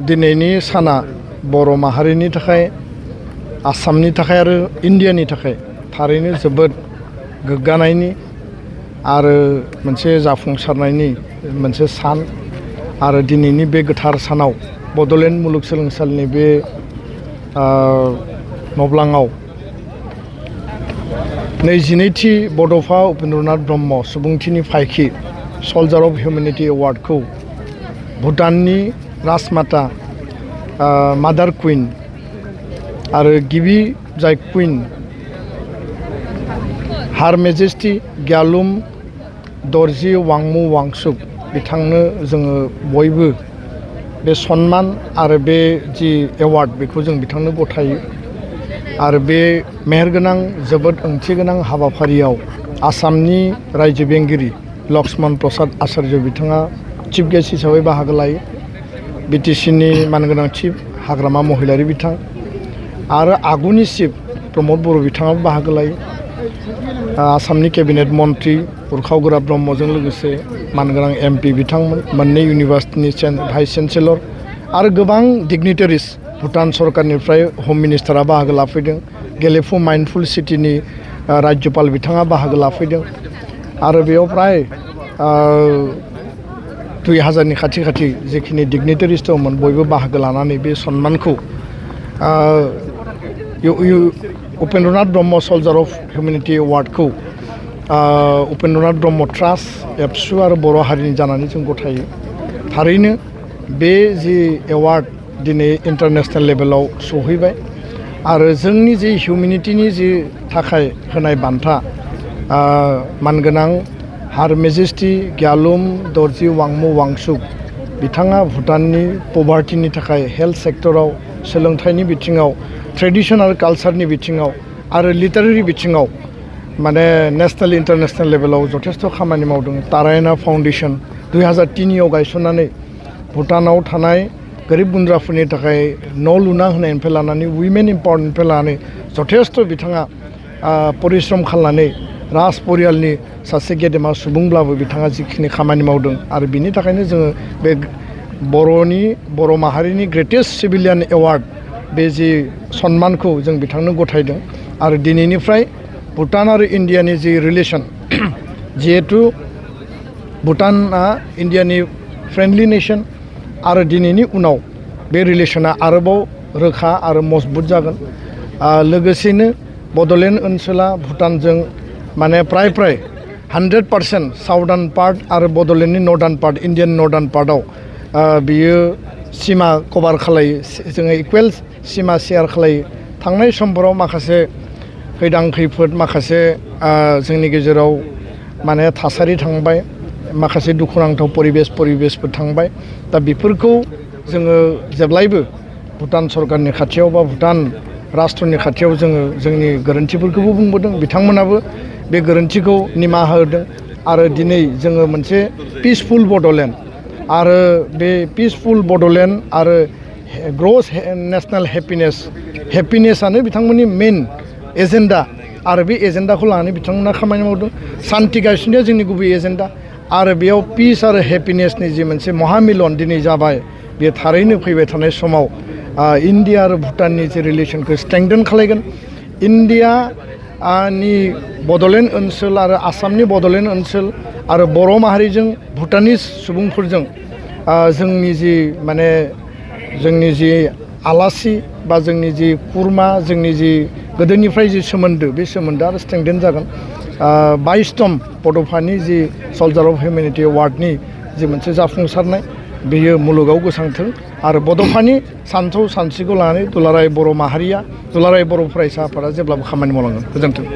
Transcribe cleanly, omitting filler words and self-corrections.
दिनैनि साना बर' माहारिनि थाखाय आसामनि थाखाय आरो इन्डियानि थाखाय थारैनो जोबोद गोग्गानायनि आरो मोनसे जाफुंसारनायनि मोनसे सान आरो दिनैनि बे गोथार सानाव बड'लेण्ड मुलुगसोलोंसालिनि बे नब्लाङाव 22थि बड'फा उपेन्द्रनाथ ब्रह्म सुबुंथिनि फायखि सल्जार अफ हिउमेनिटि एवार्डखौ भुटाननि राजमाता मादार कुइन आरो गिबि जाय कुइन हार मेजेस्टि ग्यालुम दर्जी वांमु वांचुक बिथांनो जोङो बयबो बे सन्मान आरो बे जि एवार्ड बेखौ जों बिथांनो गथायो आरो बे मेहेरगोनां जोबोद ओंथिगोनां हाबाफारियाव आसामनि रायजो बेंगिरि लक्ष्मण प्रसाद आचार्य बिथाङा चिफ गेस्ट हिसाबै बाहागो लायो। बिटिसिनि मानगोनां चिफ हाग्रामा महिलारि बिथां आरो आगुनि चिफ प्रमद बर' बिथाङाबो बाहागो लायो। आसामनि केबिनेट मन्त्रि उरखाव गोरा ब्रह्मजों लोगोसे मानगोनां एमपि बिथांमोन, मोननै इउनिभार्सिटिनि भाइस चेन्सेलर आरो गोबां डिगनिटारिस भुटान सरकारनिफ्राय हम मिनिस्टारा बाहागो लाफैदों। गेलेफु माइन्डफुल सिटिनि राज्यपाल बिथाङा बाहागो लाफैदों आरो बेयाव प्राय 2000नि खाथि जेखिनि डिगनिटारिस दंमोन बयबो बाहागो लानानै बे सन्मानखौ Upendranath Brahma सल्जार of humanity एवार्डखौ Upendranath Brahma trust एबसु आरो बर' हारिनि जानानै जों गथायो। थारैनो बे जि एवार्ड दिनै इन्टारनेशनेल लेभेलाव सहैबाय आरो जोंनि जि हिउमेनिटिनि जि थाखाय होनाय बान्था मानगोनां हार मेजेस्टि ग्यालुम दर्जी वांमु वांचुक बिथाङा भुटाननि पभार्टिनि थाखाय हेल्थ सेक्टराव, सोलोंथाइनि बिथिङाव, ट्रेडिसन आरो कालचारनि बिथिङाव आरो लिटारेरि बिथिङाव माने नेशनेल इन्टारनेशनेल लेभेलाव जथेस्थ' खामानि मावदों। तारायना फाउन्डेसन 2003आव गायसननानै भुटानाव थानाय गोरिब गुन्द्राफोरनि थाखाय न' लुना होनायनिफ्राय लानानै उइमेन इम्पावारमेन्टनिफ्राय लानानै जथेस्थ' बिथाङा परिश्रम खालामनानै राज परियालनि सासे गेदेमा सुबुंब्लाबो बिथाङा जिखिनि खामानि मावदों आरो बिनि थाखायनो जोङो बे बर' माहारिनि ग्रेटेस्ट सिभिलियान एवार्ड बे जि सन्मानखौ जों बिथांनो गथायदों। आरो दिनैनिफ्राय भुटान आरो इन्डियानि जि रिलेसन जिहेथु भुटाना इन्डियानि फ्रेन्डलि नेसन आरो दिनैनि उनाव बे रिलेसना आरोबाव रोखा आरो मजबुत जागोन। लोगोसेनो बड'लेण्ड ओनसोला भुटानजों माने प्राय 100% साउदार्न पार्ट आरो बड'लेण्डनि नर्दार्न पार्ट इन्डियान नर्दार्न पार्टआव बियो सिमा कभार खालायो, जोङो इकुवेल सिमा शेयार खालायो। थांनाय समफोराव माखासे खैदां खैफोद माखासे जोंनि गेजेराव माने थासारि थांबाय, माखासे दुखुनांथाव परिबेसफोर थांबाय। दा बेफोरखौ जोङो जेब्लायबो भुटान सरकारनि खाथियाव बा भुटान राष्ट्रनि खाथियाव जोङो जोंनि गोरोन्थिफोरखौबो बुंबोदों, बिथांमोनाबो बे गोरोन्थिखौ निमाहा होदों आरो दिनै जोङो मोनसे पिसफुल बड'लेण्ड आरो बे पिसफुल बड'लेण्ड आरो ग्रस नेशनेल हेपिनेसआनो बिथांमोननि मेइन एजेन्डा आरो बे एजेन्डाखौ लानानै बिथांमोना खामानि मावदों। सान्ति गायसननाया जोंनि गुबै एजेन्डा आरो बेयाव पिस आरो हेपिनेसनि जि मोनसे महामिलन दिनै जाबाय, बेयो थारैनो फैबाय थानाय समाव इन्डिया आरो भुटाननि जे रिलेसनखौ स्ट्रेंथेन खालायगोन। इन्डियानि बड'लेण्ड ओनसोल आरो आसामनि बड'लेण्ड ओनसोल आरो बर' माहारिजों भुटानिस सुबुंफोरजों जोंनि जि आलासि बा जोंनि जि खुरमा, जोंनि जि गोदोनिफ्राय जि सोमोन्दो, बे सोमोन्दोआ आरो स्ट्रेंथेन जागोन। 22तम बड'फानि जि सल्जार अफ हिउमेनिटि एवार्डनि जि मोनसे जाफुंसारनाय बेयो मुलुगाव गोसारथों आरो बड'फानि सानथौ सानस्रिखौ लानानै दुलाराय बर' माहारिया, दुलाराय बर' फरायसा आफादा जेब्लाबो खामानि मावलांगोन। गोजोन्थों।